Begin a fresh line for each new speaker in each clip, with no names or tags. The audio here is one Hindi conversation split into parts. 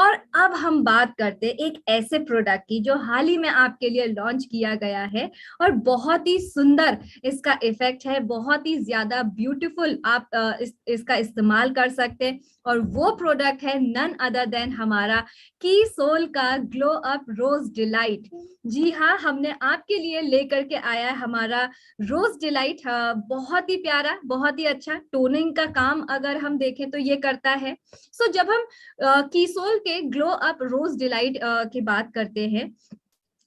और अब हम बात करते हैं एक ऐसे प्रोडक्ट की जो हाल ही में आपके लिए लॉन्च किया गया है और बहुत ही सुंदर इसका इफेक्ट है, बहुत ही ज्यादा ब्यूटीफुल। आप इसका इस्तेमाल कर सकते हैं और वो प्रोडक्ट है नन अदर देन हमारा की सोल का ग्लो अप रोज डिलाइट। जी हाँ, हमने आपके लिए लेकर के आया है हमारा रोज डिलाइट। बहुत ही प्यारा, बहुत ही अच्छा टोनिंग का काम अगर हम देखें तो ये करता है। सो जब हम कीसोल के ग्लो अप रोज डिलाइट की बात करते हैं,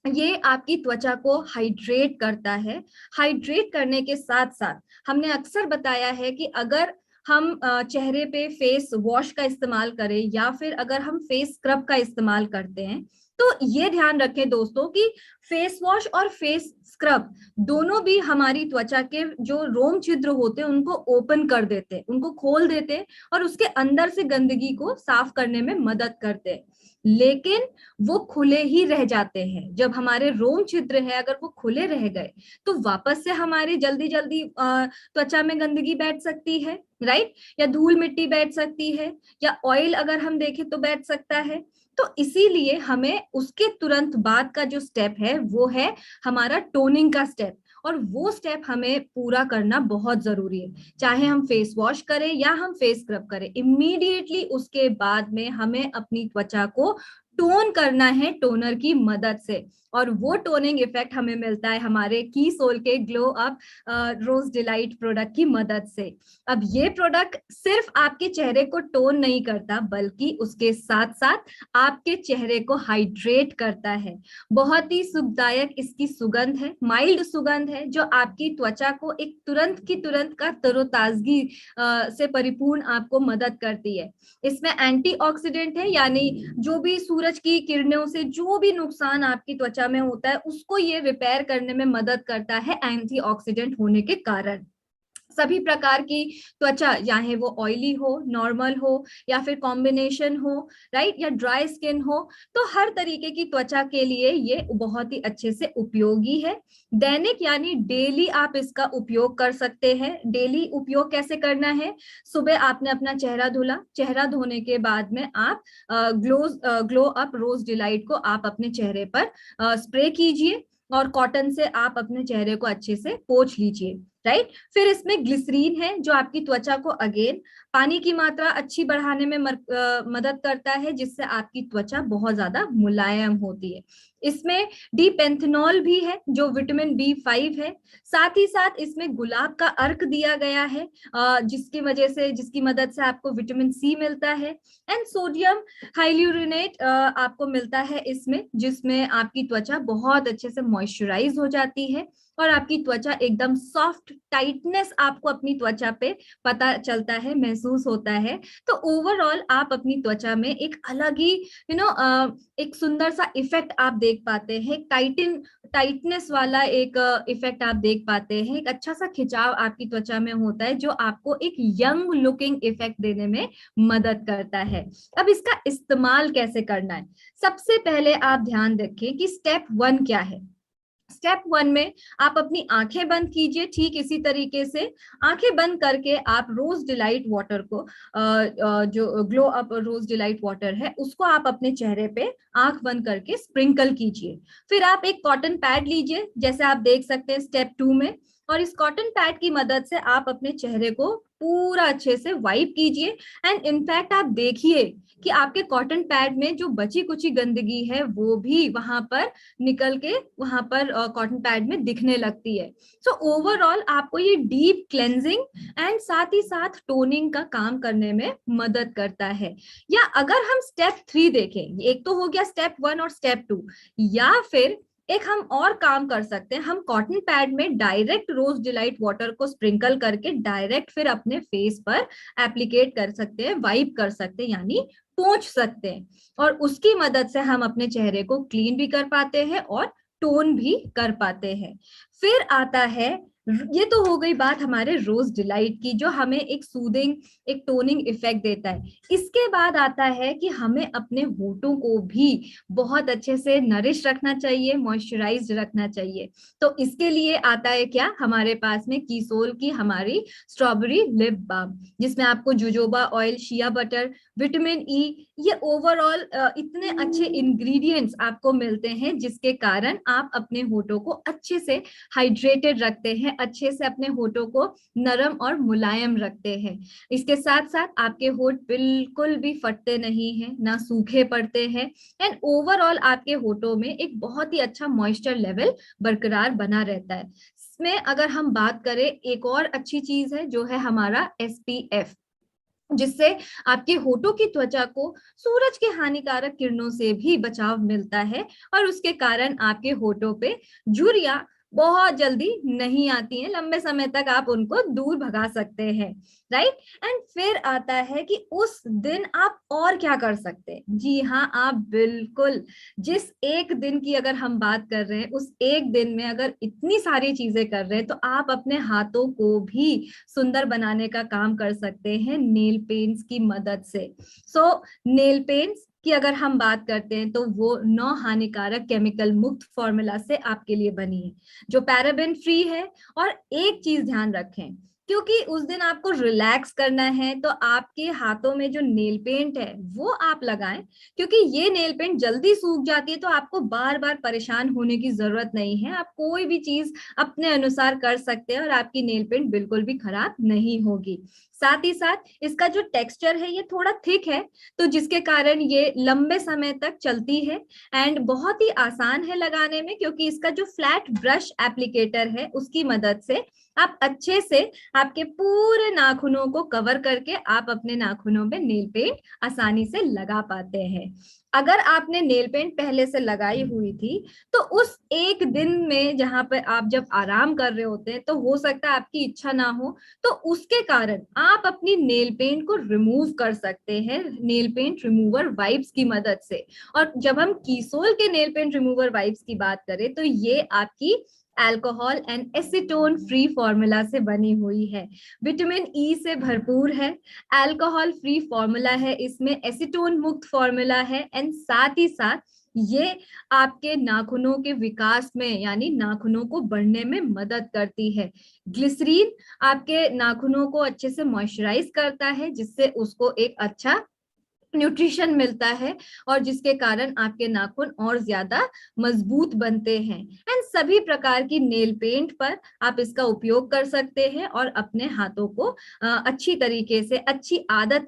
ये आपकी त्वचा को हाइड्रेट करता है। हाइड्रेट करने के साथ साथ हमने अक्सर बताया है कि अगर हम चेहरे पे फेस वॉश का इस्तेमाल करें या फिर अगर हम फेस स्क्रब का इस्तेमाल करते हैं, तो ये ध्यान रखें दोस्तों कि फेस वॉश और फेस स्क्रब दोनों भी हमारी त्वचा के जो रोम छिद्र होते हैं उनको ओपन कर देते हैं, उनको खोल देते हैं और उसके अंदर से गंदगी को साफ करने में मदद करते हैं। लेकिन वो खुले ही रह जाते हैं। जब हमारे रोम छिद्र है अगर वो खुले रह गए तो वापस से हमारी जल्दी जल्दी त्वचा में गंदगी बैठ सकती है, राइट, या धूल मिट्टी बैठ सकती है, या ऑयल अगर हम देखें तो बैठ सकता है। तो इसीलिए हमें उसके तुरंत बाद का जो स्टेप है वो है हमारा टोनिंग का स्टेप, और वो स्टेप हमें पूरा करना बहुत जरूरी है। चाहे हम फेस वॉश करें या हम फेस स्क्रब करें, इमीडिएटली उसके बाद में हमें अपनी त्वचा को टोन करना है टोनर की मदद से। और वो टोनिंग इफेक्ट हमें मिलता है हमारे की सोल के ग्लो अप रोज डिलाइट प्रोडक्ट की मदद से। अब ये प्रोडक्ट सिर्फ आपके चेहरे को टोन नहीं करता बल्कि उसके साथ साथ आपके चेहरे को हाइड्रेट करता है। बहुत ही सुखदायक इसकी सुगंध है, माइल्ड सुगंध है, जो आपकी त्वचा को एक तुरंत की तुरंत का तरोताजगी से परिपूर्ण आपको मदद करती है। इसमें एंटीऑक्सीडेंट है, यानी जो भी सूरज की किरणों से जो भी नुकसान आपकी त्वचा में होता है उसको ये रिपेयर करने में मदद करता है एंटीऑक्सीडेंट होने के कारण। सभी प्रकार की त्वचा, चाहे वो ऑयली हो, नॉर्मल हो, या फिर कॉम्बिनेशन हो, राइट, या ड्राई स्किन हो, तो हर तरीके की त्वचा के लिए ये बहुत ही अच्छे से उपयोगी है। दैनिक यानी डेली आप इसका उपयोग कर सकते हैं। डेली उपयोग कैसे करना है? सुबह आपने अपना चेहरा धुला, चेहरा धोने के बाद में आप ग्लो अप रोज डिलाइट को आप अपने चेहरे पर स्प्रे कीजिए और कॉटन से आप अपने चेहरे को अच्छे से पोंछ लीजिए, राइट। फिर इसमें ग्लिसरीन है जो आपकी त्वचा को अगेन पानी की मात्रा अच्छी बढ़ाने में मदद करता है, जिससे आपकी त्वचा बहुत ज्यादा मुलायम होती है। इसमें डीपेंथेनॉल भी है जो विटामिन बी 5 है। साथ ही साथ इसमें गुलाब का अर्क दिया गया है, जिसकी मदद से आपको विटामिन सी मिलता है। एंड सोडियम हाइल्यूरोनेट आपको मिलता है इसमें, जिसमें आपकी त्वचा बहुत अच्छे से मॉइस्चराइज हो जाती है और आपकी त्वचा एकदम सॉफ्ट, टाइटनेस आपको अपनी त्वचा पे पता चलता है, महसूस होता है। तो ओवरऑल आप अपनी त्वचा में एक अलग ही एक सुंदर सा इफेक्ट आप देख पाते हैं। टाइटनेस वाला एक इफेक्ट आप देख पाते हैं। एक अच्छा सा खिंचाव आपकी त्वचा में होता है जो आपको एक यंग लुकिंग इफेक्ट देने में मदद करता है। अब इसका इस्तेमाल कैसे करना है? सबसे पहले आप ध्यान रखें कि स्टेप 1 क्या है। स्टेप 1 में आप अपनी आंखें बंद कीजिए, ठीक इसी तरीके से आंखें बंद करके आप रोज डिलाइट वाटर को जो ग्लो अप रोज डिलाइट वाटर है उसको आप अपने चेहरे पे आंख बंद करके स्प्रिंकल कीजिए। फिर आप एक कॉटन पैड लीजिए, जैसे आप देख सकते हैं स्टेप 2 में, और इस कॉटन पैड की मदद से आप अपने चेहरे को पूरा अच्छे से वाइप कीजिए। एंड इनफैक्ट आप देखिए कि आपके कॉटन पैड में जो बची कुची गंदगी है वो भी वहां पर निकल के वहां पर कॉटन पैड में दिखने लगती है। सो ओवरऑल आपको ये डीप क्लेंजिंग एंड साथ ही साथ टोनिंग का काम करने में मदद करता है। या अगर हम स्टेप 3 देखें, एक तो हो गया स्टेप 1 और स्टेप 2, या फिर एक हम और काम कर सकते हैं, हम कॉटन पैड में डायरेक्ट रोज डिलाइट वाटर को स्प्रिंकल करके डायरेक्ट फिर अपने फेस पर एप्लीकेट कर सकते हैं, वाइप कर सकते हैं, यानी पोंछ सकते हैं, और उसकी मदद से हम अपने चेहरे को क्लीन भी कर पाते हैं और टोन भी कर पाते हैं। फिर आता है, ये तो हो गई बात हमारे रोज डिलाइट की जो हमें एक सूदिंग, एक टोनिंग इफेक्ट देता है। इसके बाद आता है कि हमें अपने होठों को भी बहुत अच्छे से नरिश रखना चाहिए, मॉइस्चराइज्ड रखना चाहिए। तो इसके लिए आता है क्या, हमारे पास में कीसोल की हमारी स्ट्रॉबेरी लिप बाम, जिसमें आपको jojoba oil, shea butter vitamin E, ये ओवरऑल इतने अच्छे इंग्रेडिएंट्स आपको मिलते हैं जिसके कारण आप अपने होठों को अच्छे से हाइड्रेटेड रखते हैं, अच्छे से अपने होठों को नरम और मुलायम रखते हैं। इसके साथ साथ आपके होठ बिल्कुल भी फटते नहीं हैं, ना सूखे पड़ते हैं, एंड ओवरऑल आपके होठों में एक बहुत ही अच्छा मॉइस्चर लेवल बरकरार बना रहता है। इसमें अगर हम बात करें, एक और अच्छी चीज है जो है हमारा SPF, जिससे आपके होठों की त्वचा को सूरज के हानिकारक किरणों से भी बचाव मिलता है, और उसके कारण आपके होठों पे झुर्रियां बहुत जल्दी नहीं आती हैं, लंबे समय तक आप उनको दूर भगा सकते हैं, राइट। एंड फिर आता है कि उस दिन आप और क्या कर सकते हैं। जी हाँ, आप बिल्कुल, जिस एक दिन की अगर हम बात कर रहे हैं, उस एक दिन में अगर इतनी सारी चीजें कर रहे हैं, तो आप अपने हाथों को भी सुंदर बनाने का काम कर सकते हैं नेल पेंट्स की मदद से। सो नेल पेंट्स की अगर हम बात करते हैं तो वो 9 हानिकारक केमिकल मुक्त फॉर्मूला से आपके लिए बनी है, जो पैराबेन फ्री है। और एक चीज ध्यान रखें, क्योंकि उस दिन आपको रिलैक्स करना है, तो आपके हाथों में जो नेल पेंट है वो आप लगाएं, क्योंकि ये नेल पेंट जल्दी सूख जाती है, तो आपको बार बार परेशान होने की जरूरत नहीं है। आप कोई भी चीज अपने अनुसार कर सकते हैं और आपकी नेल पेंट बिल्कुल भी खराब नहीं होगी। साथ ही साथ इसका जो टेक्सचर है ये थोड़ा थिक है, तो जिसके कारण ये लंबे समय तक चलती है, एंड बहुत ही आसान है लगाने में, क्योंकि इसका जो फ्लैट ब्रश एप्लीकेटर है उसकी मदद से आप अच्छे से आपके पूरे नाखूनों को कवर करके आप अपने नाखूनों में नेल पेंट आसानी से लगा पाते हैं। अगर आपने नेल पेंट पहले से लगाई हुई थी, तो उस एक दिन में जहां पर आप जब आराम कर रहे होते हैं, तो हो सकता है आपकी इच्छा ना हो, तो उसके कारण आप अपनी नेल पेंट को रिमूव कर सकते हैं नेल पेंट रिमूवर वाइप्स की मदद से। और जब हम कीसोल के नेल पेंट रिमूवर वाइप्स की बात करें, तो ये आपकी alcohol and acetone free formula से बनी हुई है, विटामिन ई से भरपूर है, अल्कोहल फ्री फॉर्मूला है, इसमें एसीटोन मुक्त फॉर्मूला है, एंड साथ ही साथ ये आपके नाखूनों के विकास में, यानी नाखूनों को बढ़ने में मदद करती है। ग्लिसरीन आपके नाखूनों को अच्छे से मॉइस्चराइज करता है, जिससे उसको एक अच्छा न्यूट्रिशन मिलता है, और जिसके कारण आपके नाखून और ज्यादा मजबूत बनते हैं। एंड सभी प्रकार की नेल पेंट पर आप इसका उपयोग कर सकते हैं और अपने हाथों को अच्छी तरीके से, अच्छी आदत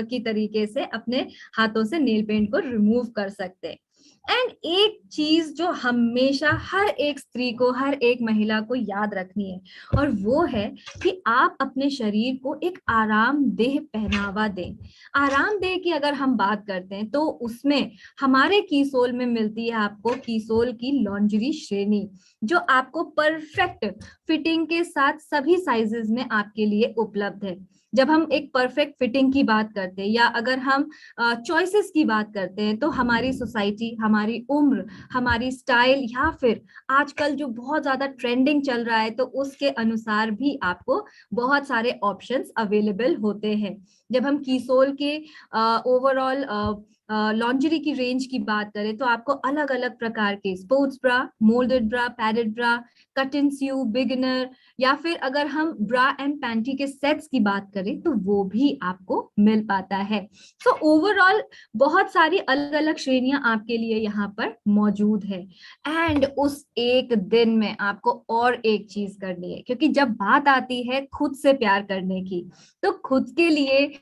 की तरीके से अपने हाथों से नेल पेंट को रिमूव कर सकते हैं। एंड एक चीज जो हमेशा हर एक स्त्री को, हर एक महिला को याद रखनी है, और वो है कि आप अपने शरीर को एक आरामदेह पहनावा दें। आरामदेह की अगर हम बात करते हैं, तो उसमें हमारे कीसोल में मिलती है आपको कीसोल की लॉन्जरी श्रेणी, जो आपको परफेक्ट फिटिंग के साथ सभी साइजेस में आपके लिए उपलब्ध है। जब हम एक परफेक्ट फिटिंग की बात करते हैं, या अगर हम चॉइसेस की बात करते हैं, तो हमारी सोसाइटी, हमारी उम्र, हमारी स्टाइल, या फिर आजकल जो बहुत ज्यादा ट्रेंडिंग चल रहा है, तो उसके अनुसार भी आपको बहुत सारे ऑप्शंस अवेलेबल होते हैं। जब हम कीसोल के ओवरऑल लॉन्जरी की रेंज की बात करें, तो आपको अलग अलग प्रकार के sports bra, moulded bra, padded bra, cut in sew, beginner, या फिर अगर हम ब्रा एंड पैंटी के सेट्स की बात करें, तो वो भी आपको मिल पाता है। सो ओवरऑल बहुत सारी अलग अलग श्रेणियां आपके लिए यहाँ पर मौजूद है। एंड उस एक दिन में आपको और एक चीज करनी है, क्योंकि जब बात आती है खुद से प्यार करने की, तो खुद के लिए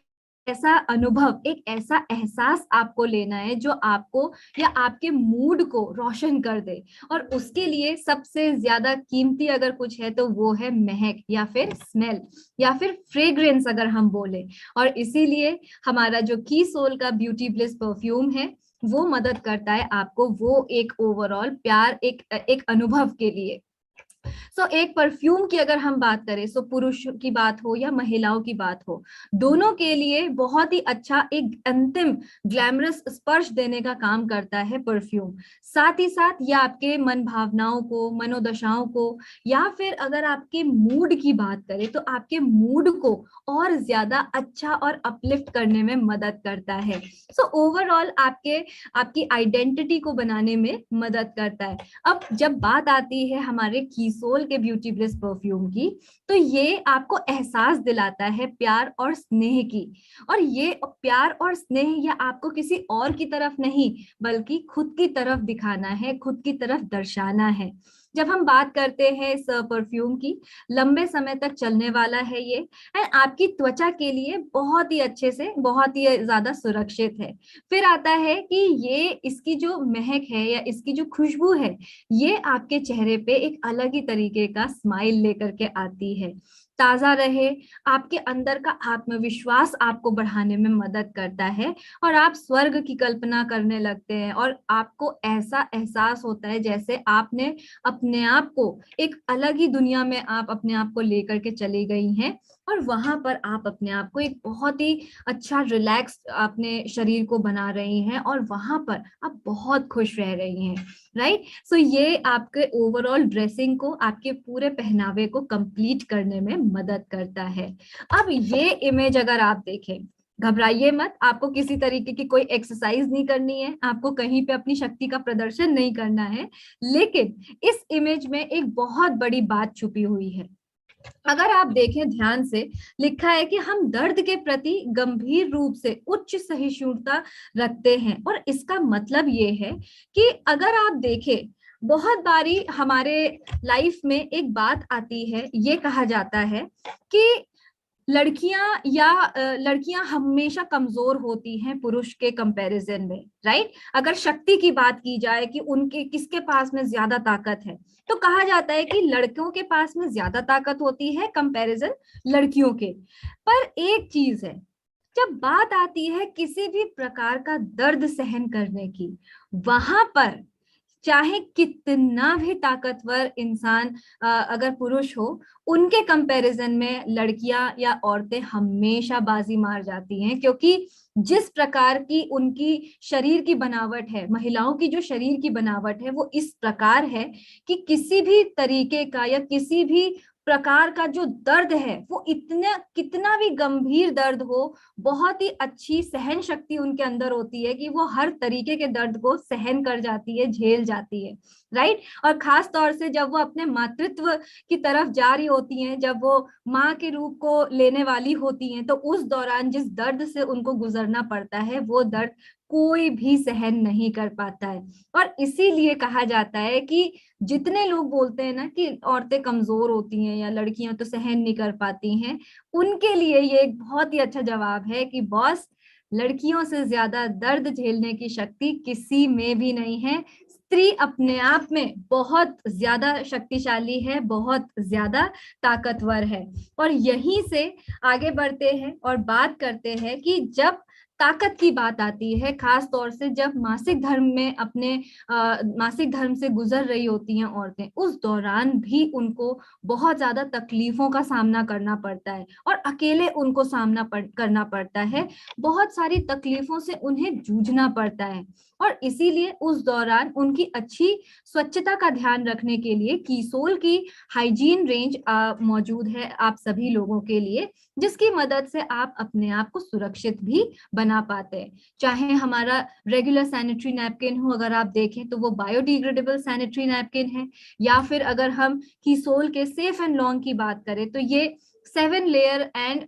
ऐसा अनुभव, एक ऐसा एहसास आपको लेना है जो आपको या आपके मूड को रोशन कर दे। और उसके लिए सबसे ज्यादा कीमती अगर कुछ है, तो वो है महक, या फिर स्मेल, या फिर फ्रेग्रेंस अगर हम बोले। और इसीलिए हमारा जो कीसोल का ब्यूटी ब्लिस परफ्यूम है, वो मदद करता है आपको वो एक ओवरऑल प्यार, एक अनुभव के लिए। एक परफ्यूम की अगर हम बात करें, पुरुष की बात हो या महिलाओं की बात हो, दोनों के लिए बहुत ही अच्छा एक अंतिम ग्लैमरस स्पर्श देने का काम करता है परफ्यूम। साथ ही साथ यह आपके मन भावनाओं को, मनोदशाओं को, या फिर अगर आपके मूड की बात करें, तो आपके मूड को और ज्यादा अच्छा और अपलिफ्ट करने में मदद करता है। ओवरऑल आपकी आइडेंटिटी को बनाने में मदद करता है। अब जब बात आती है हमारे कीसोल के ब्यूटी ब्लिस परफ्यूम की, तो ये आपको एहसास दिलाता है प्यार और स्नेह की। और ये प्यार और स्नेह ये आपको किसी और की तरफ नहीं बल्कि खुद की तरफ दिखाना है, खुद की तरफ दर्शाना है। जब हम बात करते हैं इस परफ्यूम की, लंबे समय तक चलने वाला है ये, एंड आपकी त्वचा के लिए बहुत ही अच्छे से, बहुत ही ज्यादा सुरक्षित है। फिर आता है कि ये इसकी जो महक है या इसकी जो खुशबू है, ये आपके चेहरे पे एक अलग ही तरीके का स्माइल लेकर के आती है। ताजा रहे, आपके अंदर का आत्मविश्वास आपको बढ़ाने में मदद करता है, और आप स्वर्ग की कल्पना करने लगते हैं, और आपको ऐसा एहसास होता है जैसे आपने अपने आप को एक अलग ही दुनिया में आप अपने आप को लेकर के चली गई हैं, और वहां पर आप अपने आप को एक बहुत ही अच्छा रिलैक्स अपने शरीर को बना रही हैं, और वहां पर आप बहुत खुश रह रही हैं, राइट। सो ये आपके ओवरऑल ड्रेसिंग को, आपके पूरे पहनावे को कंप्लीट करने में मदद करता है। अब ये इमेज अगर आप देखें, घबराइए मत, आपको किसी तरीके की कोई एक्सरसाइज नहीं करनी है, आपको कहीं पे अपनी शक्ति का प्रदर्शन नहीं करना है, लेकिन इस इमेज में एक बहुत बड़ी बात छुपी हुई है। अगर आप देखें ध्यान से, लिखा है कि हम दर्द के प्रति गंभीर रूप से उच्च सहिष्णुता रखते हैं, और इसका मतलब ये है कि अगर आप देखें, बहुत बारी हमारे लाइफ में एक बात आती है, ये कहा जाता है कि लड़कियां हमेशा कमजोर होती हैं पुरुष के कंपैरिजन में, राइट। अगर शक्ति की बात की जाए कि उनके किसके पास में ज्यादा ताकत है, तो कहा जाता है कि लड़कियों के पास में ज्यादा ताकत होती है कंपैरिजन लड़कियों के। पर एक चीज है, जब बात आती है किसी भी प्रकार का दर्द सहन करने की, वहां पर चाहे कितना भी ताकतवर इंसान अगर पुरुष हो, उनके कंपैरिजन में लड़कियां या औरतें हमेशा बाजी मार जाती हैं, क्योंकि जिस प्रकार की उनकी शरीर की बनावट है, महिलाओं की जो शरीर की बनावट है वो इस प्रकार है कि किसी भी तरीके का या किसी भी प्रकार का जो दर्द है, वो इतना कितना भी गंभीर दर्द हो, बहुत ही अच्छी सहन शक्ति उनके अंदर होती है कि वो हर तरीके के दर्द को सहन कर जाती है, झेल जाती है, राइट। और खास तौर से जब वो अपने मातृत्व की तरफ जा रही होती हैं, जब वो माँ के रूप को लेने वाली होती हैं, तो उस दौरान जिस दर्द से उनको गुजरना पड़ता है, वो दर्द कोई भी सहन नहीं कर पाता है। और इसीलिए कहा जाता है कि जितने लोग बोलते हैं ना कि औरतें कमजोर होती हैं या लड़कियां तो सहन नहीं कर पाती हैं, उनके लिए ये एक बहुत ही अच्छा जवाब है कि बॉस, लड़कियों से ज्यादा दर्द झेलने की शक्ति किसी में भी नहीं है। स्त्री अपने आप में बहुत ज्यादा शक्तिशाली है, बहुत ज्यादा ताकतवर है। और यहीं से आगे बढ़ते हैं और बात करते हैं कि जब ताकत की बात आती है, खास तौर से जब मासिक धर्म में अपने मासिक धर्म से गुजर रही होती हैं औरतें, उस दौरान भी उनको बहुत ज्यादा तकलीफों का सामना करना पड़ता है, और अकेले उनको करना पड़ता है, बहुत सारी तकलीफों से उन्हें जूझना पड़ता है। और इसीलिए उस दौरान उनकी अच्छी स्वच्छता का ध्यान रखने के लिए कीसोल की हाइजीन रेंज मौजूद है आप सभी लोगों के लिए, जिसकी मदद से आप अपने आप को सुरक्षित भी बना पाते हैं। चाहे हमारा रेगुलर सैनिटरी नैपकिन हो, अगर आप देखें तो वो बायोडिग्रेडेबल सैनिटरी नैपकिन है, या फिर अगर हम कीसोल के सेफ एंड लॉन्ग की बात करें तो ये 7 लेयर एंड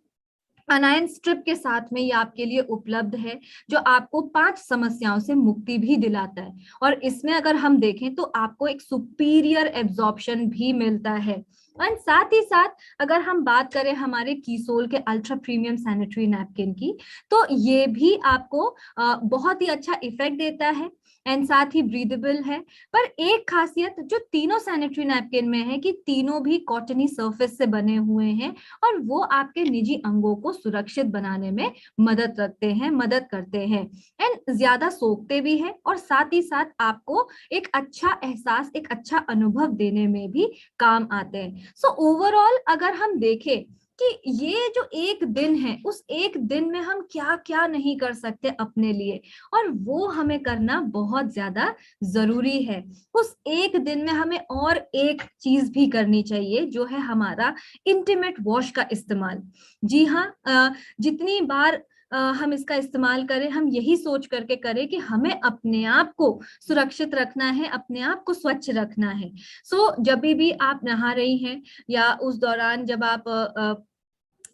अनायन स्ट्रिप के साथ में ये आपके लिए उपलब्ध है, जो आपको 5 समस्याओं से मुक्ति भी दिलाता है। और इसमें अगर हम देखें तो आपको एक सुपीरियर एब्जॉर्प्शन भी मिलता है। और साथ ही साथ अगर हम बात करें हमारे कीसोल के अल्ट्रा प्रीमियम सैनिटरी नैपकिन की, तो ये भी आपको बहुत ही अच्छा इफेक्ट देता है, एंड साथ ही ब्रीदेबल है। पर एक खासियत जो तीनों सैनिटरी नैपकिन में है कि तीनों भी कॉटनी सरफेस से बने हुए हैं, और वो आपके निजी अंगों को सुरक्षित बनाने में मदद करते हैं, एंड ज्यादा सोखते भी हैं, और साथ ही साथ आपको एक अच्छा एहसास, एक अच्छा अनुभव देने में भी काम आते हैं। सो ओवरऑल अगर हम देखें कि ये जो एक दिन है, उस एक दिन में हम क्या क्या नहीं कर सकते अपने लिए, और वो हमें करना बहुत ज्यादा जरूरी है। उस एक दिन में हमें और एक चीज भी करनी चाहिए, जो है हमारा इंटीमेट वॉश का इस्तेमाल। जी हाँ, जितनी बार हम इसका इस्तेमाल करें, हम यही सोच करके करें कि हमें अपने आप को सुरक्षित रखना है, अपने आप को स्वच्छ रखना है। जब भी आप नहा रही हैं या उस दौरान जब आप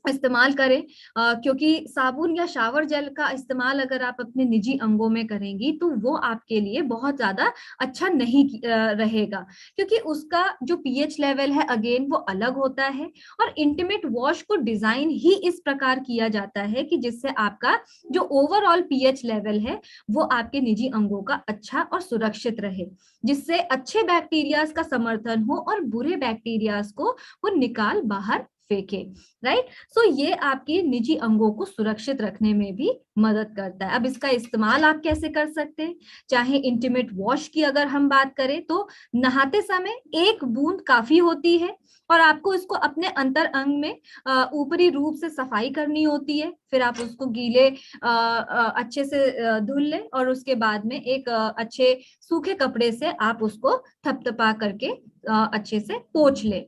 इस्तेमाल करें, क्योंकि साबुन या शावर जेल का इस्तेमाल अगर आप अपने निजी अंगों में करेंगी तो वो आपके लिए बहुत ज्यादा अच्छा नहीं रहेगा, क्योंकि उसका जो पीएच लेवल है अगेन वो अलग होता है। और इंटीमेट वॉश को डिजाइन ही इस प्रकार किया जाता है कि जिससे आपका जो ओवरऑल पीएच लेवल है वो आपके निजी अंगों का अच्छा और सुरक्षित रहे, जिससे अच्छे बैक्टीरियाज का समर्थन हो और बुरे बैक्टीरियाज को वो निकाल बाहर फेंके। राइट। ये आपके निजी अंगों को सुरक्षित रखने में भी मदद करता है। अब इसका इस्तेमाल आप कैसे कर सकते हैं? चाहे इंटीमेट वॉश की अगर हम बात करें तो नहाते समय एक बूंद काफी होती है, और आपको इसको अपने अंतर अंग में ऊपरी रूप से सफाई करनी होती है। फिर आप उसको गीले अच्छे से धुल लें और उसके बाद में एक अच्छे सूखे कपड़े से आप उसको थपथपा करके अच्छे से पोंछ लें।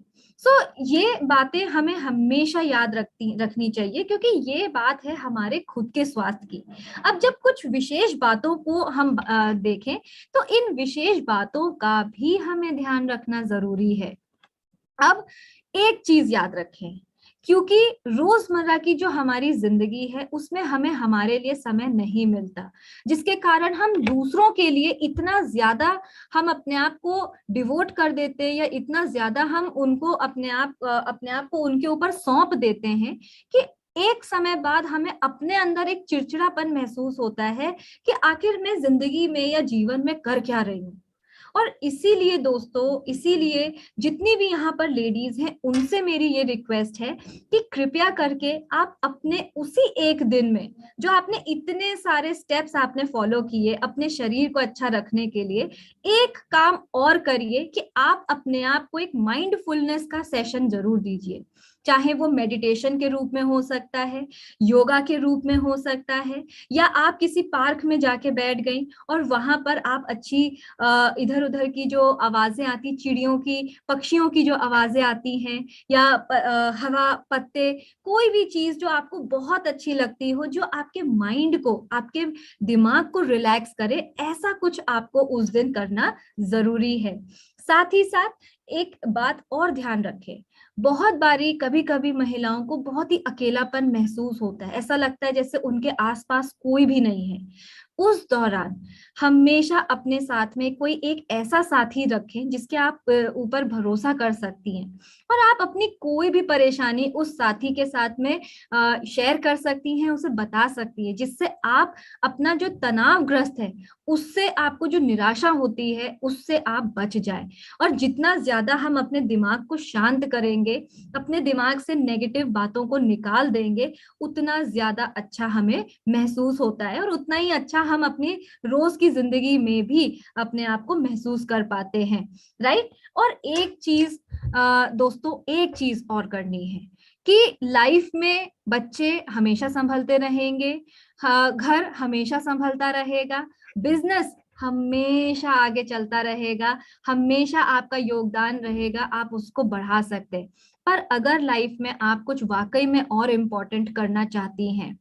ये बातें हमें हमेशा याद रखनी चाहिए, क्योंकि ये बात है हमारे खुद के स्वास्थ्य की। अब जब कुछ विशेष बातों को हम देखें तो इन विशेष बातों का भी हमें ध्यान रखना जरूरी है। अब एक चीज याद रखें, क्योंकि रोजमर्रा की जो हमारी जिंदगी है उसमें हमें हमारे लिए समय नहीं मिलता, जिसके कारण हम दूसरों के लिए इतना ज्यादा हम अपने आप को डिवोट कर देते हैं, या इतना ज्यादा हम उनको अपने आप को उनके ऊपर सौंप देते हैं कि एक समय बाद हमें अपने अंदर एक चिड़चिड़ापन महसूस होता है कि आखिर मैं जिंदगी में या जीवन में कर क्या रही हूँ। और इसीलिए दोस्तों, इसीलिए जितनी भी यहाँ पर लेडीज हैं उनसे मेरी ये रिक्वेस्ट है कि कृपया करके आप अपने उसी एक दिन में जो आपने इतने सारे स्टेप्स आपने फॉलो किए अपने शरीर को अच्छा रखने के लिए, एक काम और करिए कि आप अपने आप को एक माइंडफुलनेस का सेशन जरूर दीजिए। चाहे वो मेडिटेशन के रूप में हो सकता है, योगा के रूप में हो सकता है, या आप किसी पार्क में जाके बैठ गई और वहां पर आप अच्छी इधर उधर की जो आवाजें आती, चिड़ियों की, पक्षियों की जो आवाजें आती हैं, या हवा, पत्ते, कोई भी चीज जो आपको बहुत अच्छी लगती हो, जो आपके माइंड को, आपके दिमाग को रिलैक्स करे, ऐसा कुछ आपको उस दिन करना जरूरी है। साथ ही साथ एक बात और ध्यान रखें, बहुत बारी कभी कभी महिलाओं को बहुत ही अकेलापन महसूस होता है, ऐसा लगता है जैसे उनके आसपास कोई भी नहीं है। उस दौरान हमेशा अपने साथ में कोई एक ऐसा साथी रखें जिसके आप ऊपर भरोसा कर सकती हैं, और आप अपनी कोई भी परेशानी उस साथी के साथ में शेयर कर सकती हैं, उसे बता सकती है, जिससे आप अपना जो तनावग्रस्त है उससे, आपको जो निराशा होती है उससे आप बच जाए। और जितना ज्यादा हम अपने दिमाग को शांत करेंगे, अपने दिमाग से नेगेटिव बातों को निकाल देंगे, उतना ज्यादा अच्छा हमें महसूस होता है, और उतना ही अच्छा हम अपनी रोज की जिंदगी में भी अपने आप को महसूस कर पाते हैं। राइट। और एक चीज दोस्तों, एक चीज और करनी है कि लाइफ में बच्चे हमेशा संभलते रहेंगे, घर हमेशा संभलता रहेगा, बिजनेस हमेशा आगे चलता रहेगा, हमेशा आपका योगदान रहेगा, आप उसको बढ़ा सकते हैं। पर अगर लाइफ में आप कुछ वाकई में और इम्पोर्टेंट करना चाहती हैं,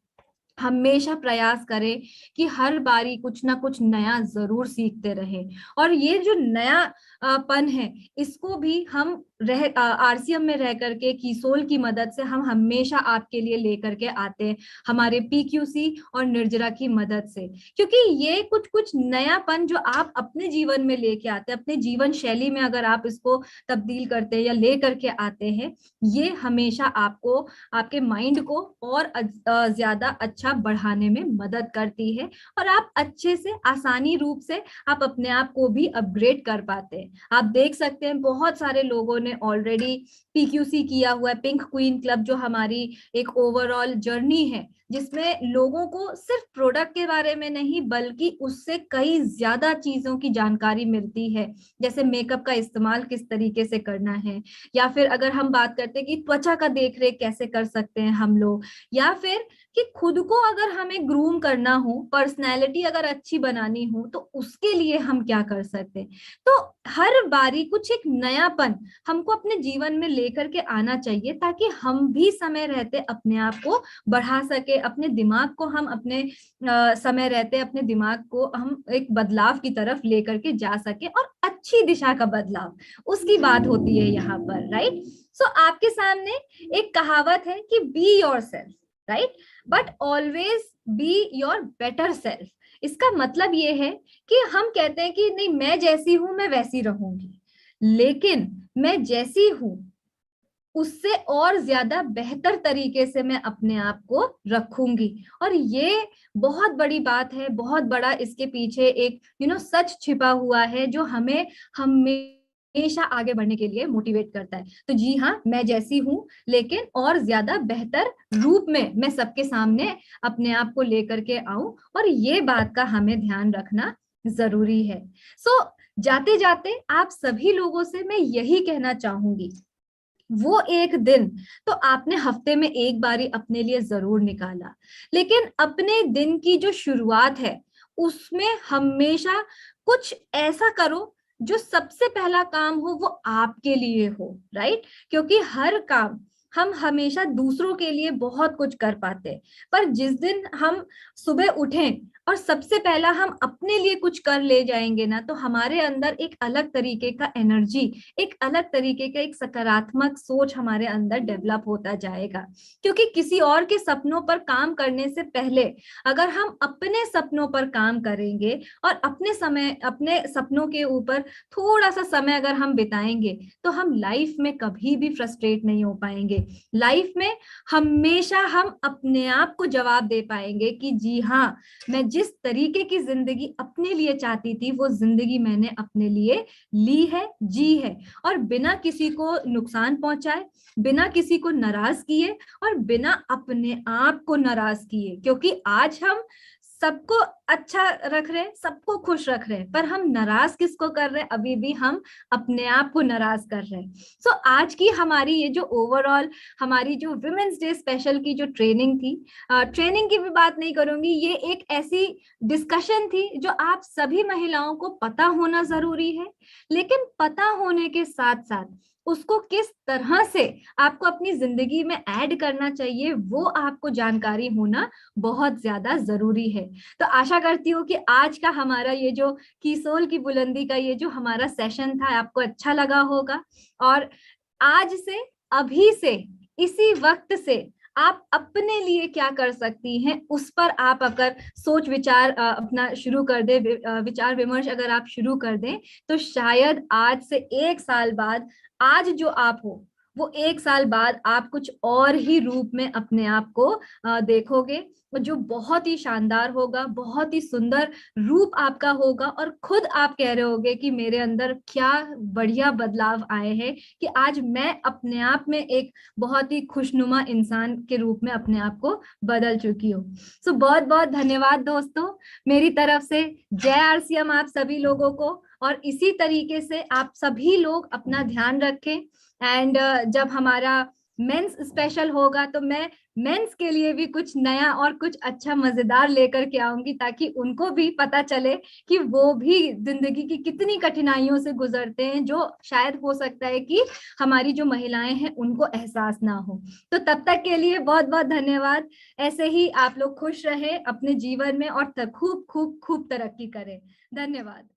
हमेशा प्रयास करें कि हर बारी कुछ ना कुछ नया जरूर सीखते रहे। और ये जो नया पन है, इसको भी हम आरसीएम में रह करके कीसोल की मदद से हम हमेशा आपके लिए लेकर के आते हैं, हमारे पीक्यूसी और निर्जरा की मदद से, क्योंकि ये कुछ कुछ नयापन जो आप अपने जीवन में लेके आते हैं, अपने जीवन शैली में अगर आप इसको तब्दील करते हैं या ले करके आते हैं, ये हमेशा आपको, आपके माइंड को और ज्यादा अच्छा बढ़ाने में मदद करती है, और आप अच्छे से, आसानी रूप से आप अपने आप को भी अपग्रेड कर पाते हैं। आप देख सकते हैं बहुत सारे लोगों ने ऑलरेडी पीक्यूसी किया हुआ है। पिंक क्वीन क्लब जो हमारी एक ओवरऑल जर्नी है, जिसमें लोगों को सिर्फ प्रोडक्ट के बारे में नहीं बल्कि उससे कई ज्यादा चीजों की जानकारी मिलती है, जैसे मेकअप का इस्तेमाल किस तरीके से करना है, या फिर अगर हम बात करते हैं कि त्वचा का देख रेख कैसे कर सकते हैं हम लोग, या फिर कि खुद को अगर हमें ग्रूम करना हो, पर्सनैलिटी अगर अच्छी बनानी हो तो उसके लिए हम क्या कर सकते हैं। तो हर बारी कुछ एक नयापन हमको अपने जीवन में लेकर के आना चाहिए, ताकि हम भी समय रहते अपने आप को बढ़ा सके, अपने दिमाग को हम अपने समय रहते अपने दिमाग को हम एक बदलाव की तरफ लेकर के जा सके, और अच्छी दिशा का बदलाव, उसकी बात होती है यहाँ पर, राइट। सो आपके सामने एक कहावत है कि be your self, right, but always be your better self. इसका मतलब ये है कि हम कहते हैं कि नहीं, मैं जैसी हूं मैं वैसी रहूंगी, लेकिन मैं जैसी हूं उससे और ज्यादा बेहतर तरीके से मैं अपने आप को रखूंगी। और ये बहुत बड़ी बात है, बहुत बड़ा इसके पीछे एक सच छिपा हुआ है, जो हमें हमेशा आगे बढ़ने के लिए मोटिवेट करता है। तो जी हाँ, मैं जैसी हूँ, लेकिन और ज्यादा बेहतर रूप में मैं सबके सामने अपने आप को लेकर के आऊं, और ये बात का हमें ध्यान रखना जरूरी है। सो जाते जाते आप सभी लोगों से मैं यही कहना चाहूंगी, वो एक दिन तो आपने हफ्ते में एक बारी अपने लिए जरूर निकाला, लेकिन अपने दिन की जो शुरुआत है उसमें हमेशा कुछ ऐसा करो जो सबसे पहला काम हो वो आपके लिए हो, राइट। क्योंकि हर काम हम हमेशा दूसरों के लिए बहुत कुछ कर पाते हैं, पर जिस दिन हम सुबह उठें और सबसे पहला हम अपने लिए कुछ कर ले जाएंगे ना, तो हमारे अंदर एक अलग तरीके का एनर्जी, एक अलग तरीके का एक सकारात्मक सोच हमारे अंदर डेवलप होता जाएगा। क्योंकि किसी और के सपनों पर काम करने से पहले अगर हम अपने सपनों पर काम करेंगे और अपने सपनों के ऊपर थोड़ा सा समय अगर हम बिताएंगे, तो हम लाइफ में कभी भी फ्रस्ट्रेट नहीं हो पाएंगे। लाइफ में हमेशा हम अपने आप को जवाब दे पाएंगे कि जी हाँ, मैं जिस तरीके की जिंदगी अपने लिए चाहती थी वो जिंदगी मैंने अपने लिए ली है, जी है, और बिना किसी को नुकसान पहुंचाए, बिना किसी को नाराज किए, और बिना अपने आप को नाराज किए। क्योंकि आज हम सबको अच्छा रख रहे हैं, सबको खुश रख रहे हैं, पर हम नाराज किसको कर रहे हैं? अभी भी हम अपने आप को नाराज कर रहे हैं। सो आज की हमारी ये जो ओवरऑल हमारी जो विमेंस डे स्पेशल की जो ट्रेनिंग थी, ट्रेनिंग की भी बात नहीं करूंगी, ये एक ऐसी डिस्कशन थी जो आप सभी महिलाओं को पता होना जरूरी है, लेकिन पता होने के साथ साथ उसको किस तरह से आपको अपनी जिंदगी में ऐड करना चाहिए वो आपको जानकारी होना बहुत ज्यादा जरूरी है। तो आशा करती हूँ कि आज का हमारा ये जो किसोल की बुलंदी का ये जो हमारा सेशन था आपको अच्छा लगा होगा, और आज से, अभी से, इसी वक्त से आप अपने लिए क्या कर सकती हैं उस पर आप अगर सोच विचार अपना शुरू कर दे, विचार विमर्श अगर आप शुरू कर दें, तो शायद आज से एक साल बाद आज जो आप हो वो एक साल बाद आप कुछ और ही रूप में अपने आप को देखोगे, जो बहुत ही शानदार होगा, बहुत ही सुंदर रूप आपका होगा, और खुद आप कह रहे होगे कि मेरे अंदर क्या बढ़िया बदलाव आए हैं, कि आज मैं अपने आप में एक बहुत ही खुशनुमा इंसान के रूप में अपने आप को बदल चुकी हूँ। सो बहुत बहुत धन्यवाद दोस्तों मेरी तरफ से। जय आरसीएम आप सभी लोगों को, और इसी तरीके से आप सभी लोग अपना ध्यान रखें। एंड जब हमारा मेंस स्पेशल होगा तो मैं मेंस के लिए भी कुछ नया और कुछ अच्छा मजेदार लेकर के आऊंगी, ताकि उनको भी पता चले कि वो भी जिंदगी की कितनी कठिनाइयों से गुजरते हैं, जो शायद हो सकता है कि हमारी जो महिलाएं हैं उनको एहसास ना हो। तो तब तक के लिए बहुत बहुत धन्यवाद। ऐसे ही आप लोग खुश रहे अपने जीवन में और खूब खूब खूब तरक्की करें। धन्यवाद।